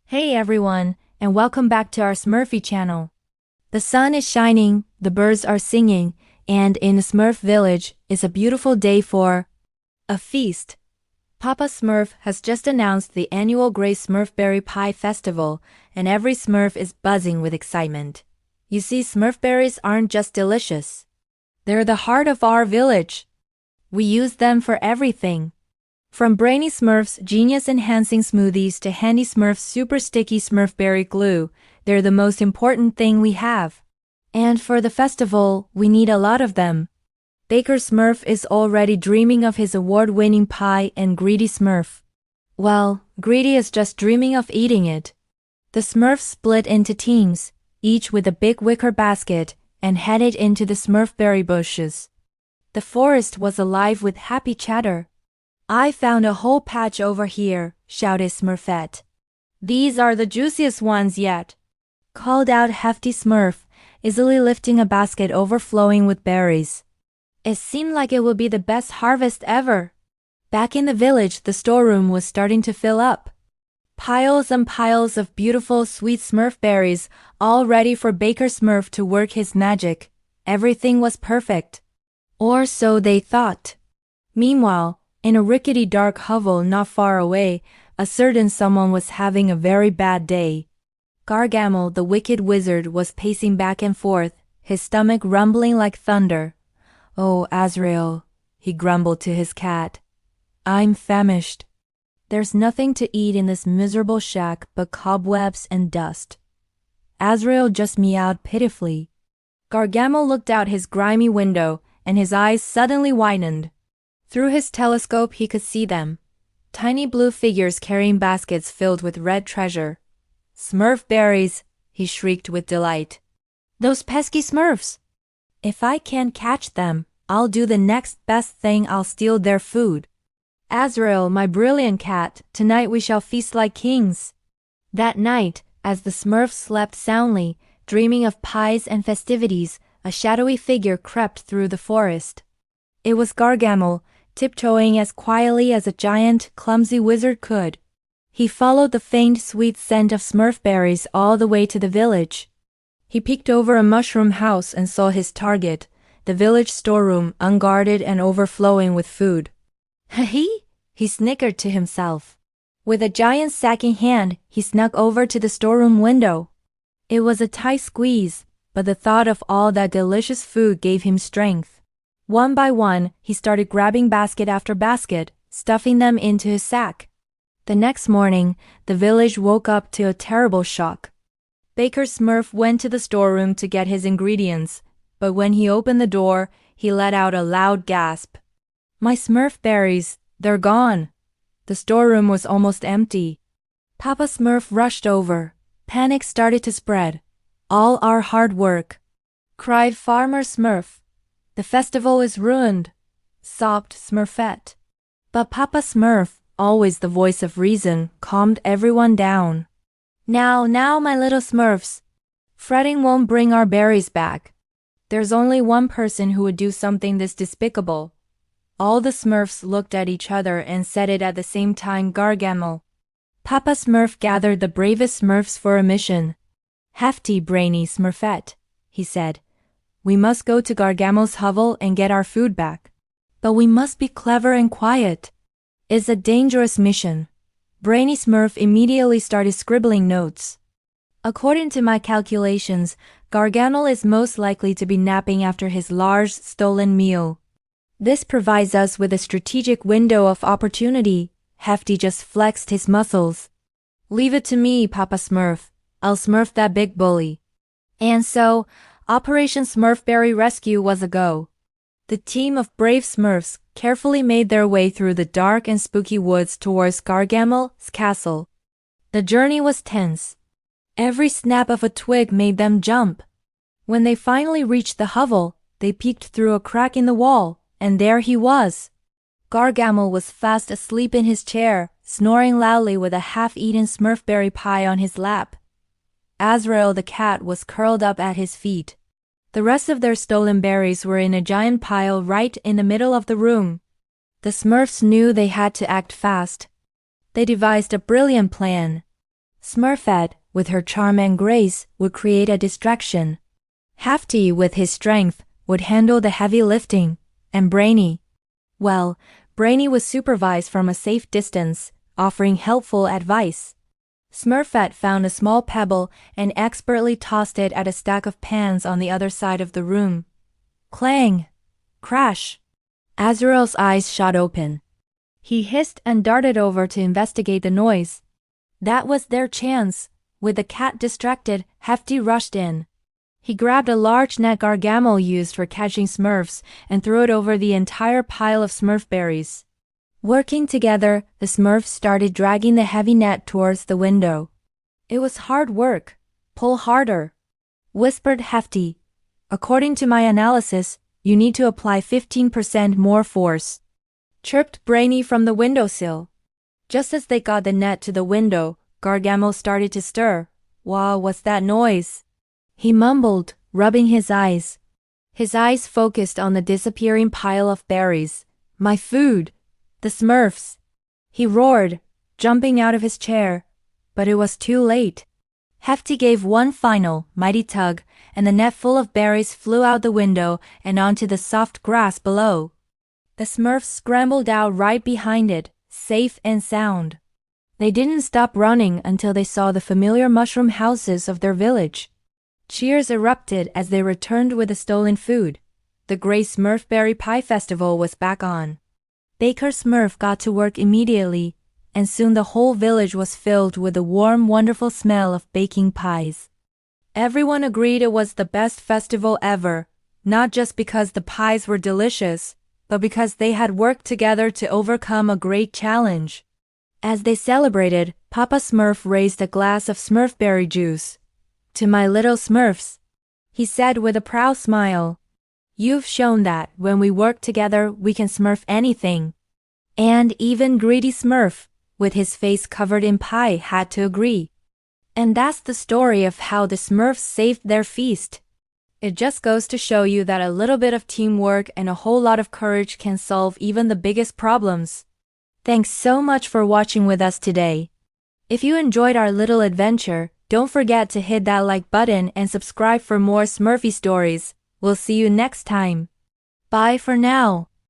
Hey everyone, and welcome back to our Smurfy channel. The sun is shining, the birds are singing, and in the Smurf village, it's a beautiful day for a feast. Papa Smurf has just announced the annual Grey Smurfberry Pie Festival, and every Smurf is buzzing with excitement. You see, Smurfberries aren't just delicious. They're the heart of our village. We use them for everything. From Brainy Smurf's genius-enhancing smoothies to Handy Smurf's super sticky Smurfberry glue, they're the most important thing we have. And for the festival, we need a lot of them. Baker Smurf is already dreaming of his award-winning pie, and Greedy Smurf, well, Greedy is just dreaming of eating it. The Smurfs split into teams, each with a big wicker basket, and headed into the Smurfberry bushes. The forest was alive with happy chatter. "I found a whole patch over here," shouted Smurfette. "These are the juiciest ones yet," called out Hefty Smurf, easily lifting a basket overflowing with berries. It seemed like it would be the best harvest ever. Back in the village, the storeroom was starting to fill up. Piles and piles of beautiful sweet Smurfberries, all ready for Baker Smurf to work his magic. Everything was perfect. Or so they thought. Meanwhile, in a rickety dark hovel not far away, a certain someone was having a very bad day. Gargamel, the wicked wizard, was pacing back and forth, his stomach rumbling like thunder. "Oh, Azrael," he grumbled to his cat. "I'm famished. There's nothing to eat in this miserable shack but cobwebs and dust." Azrael just meowed pitifully. Gargamel looked out his grimy window, and his eyes suddenly widened. Through his telescope he could see them. Tiny blue figures carrying baskets filled with red treasure. "Smurfberries!" he shrieked with delight. "Those pesky Smurfs! If I can't catch them, I'll do the next best thing. I'll steal their food. Azrael, my brilliant cat, tonight we shall feast like kings." That night, as the Smurfs slept soundly, dreaming of pies and festivities, a shadowy figure crept through the forest. It was Gargamel, tiptoeing as quietly as a giant, clumsy wizard could. He followed the faint, sweet scent of Smurfberries all the way to the village. He peeked over a mushroom house and saw his target, the village storeroom, unguarded and overflowing with food. "Hee!" he snickered to himself. With a giant sack in hand, he snuck over to the storeroom window. It was a tight squeeze, but the thought of all that delicious food gave him strength. One by one, he started grabbing basket after basket, stuffing them into his sack. The next morning, the village woke up to a terrible shock. Baker Smurf went to the storeroom to get his ingredients, but when he opened the door, he let out a loud gasp. "My Smurfberries, they're gone." The storeroom was almost empty. Papa Smurf rushed over. Panic started to spread. "All our hard work," cried Farmer Smurf. "The festival is ruined," sobbed Smurfette. But Papa Smurf, always the voice of reason, calmed everyone down. Now, my little Smurfs. Fretting won't bring our berries back. There's only one person who would do something this despicable." All the Smurfs looked at each other and said it at the same time. Gargamel. Papa Smurf gathered the bravest Smurfs for a mission. "Hefty, brainy Smurfette," he said. "We must go to Gargamel's hovel and get our food back. But we must be clever and quiet. It's a dangerous mission." Brainy Smurf immediately started scribbling notes. "According to my calculations, Gargamel is most likely to be napping after his large stolen meal. This provides us with a strategic window of opportunity." Hefty just flexed his muscles. "Leave it to me, Papa Smurf. I'll smurf that big bully." And so, Operation Smurfberry Rescue was a go. The team of brave Smurfs carefully made their way through the dark and spooky woods towards Gargamel's castle. The journey was tense. Every snap of a twig made them jump. When they finally reached the hovel, they peeked through a crack in the wall, and there he was. Gargamel was fast asleep in his chair, snoring loudly with a half-eaten Smurfberry pie on his lap. Azrael the cat was curled up at his feet. The rest of their stolen berries were in a giant pile right in the middle of the room. The Smurfs knew they had to act fast. They devised a brilliant plan. Smurfette, with her charm and grace, would create a distraction. Hefty, with his strength, would handle the heavy lifting, and Brainy, well, Brainy was supervised from a safe distance, offering helpful advice. Smurfette found a small pebble and expertly tossed it at a stack of pans on the other side of the room. Clang! Crash! Azrael's eyes shot open. He hissed and darted over to investigate the noise. That was their chance. With the cat distracted, Hefty rushed in. He grabbed a large net Gargamel used for catching Smurfs and threw it over the entire pile of Smurf berries. Working together, the Smurfs started dragging the heavy net towards the window. It was hard work. Pull harder, whispered Hefty. According to my analysis, you need to apply 15% more force, chirped Brainy from the windowsill. Just as they got the net to the window, Gargamel started to stir. Wow, what's that noise? He mumbled, rubbing his eyes. His eyes focused on the disappearing pile of berries. My food! The Smurfs! He roared, jumping out of his chair. But it was too late. Hefty gave one final, mighty tug, and the net full of berries flew out the window and onto the soft grass below. The Smurfs scrambled out right behind it, safe and sound. They didn't stop running until they saw the familiar mushroom houses of their village. Cheers erupted as they returned with the stolen food. The Great Smurfberry Pie Festival was back on. Baker Smurf got to work immediately, and soon the whole village was filled with the warm, wonderful smell of baking pies. Everyone agreed it was the best festival ever, not just because the pies were delicious, but because they had worked together to overcome a great challenge. As they celebrated, Papa Smurf raised a glass of Smurfberry juice. To my little Smurfs, he said with a proud smile. You've shown that when we work together we can Smurf anything. And even greedy Smurf, with his face covered in pie, had to agree. And that's the story of how the Smurfs saved their feast. It just goes to show you that a little bit of teamwork and a whole lot of courage can solve even the biggest problems. Thanks so much for watching with us today. If you enjoyed our little adventure, don't forget to hit that like button and subscribe for more Smurfy stories. We'll see you next time. Bye for now.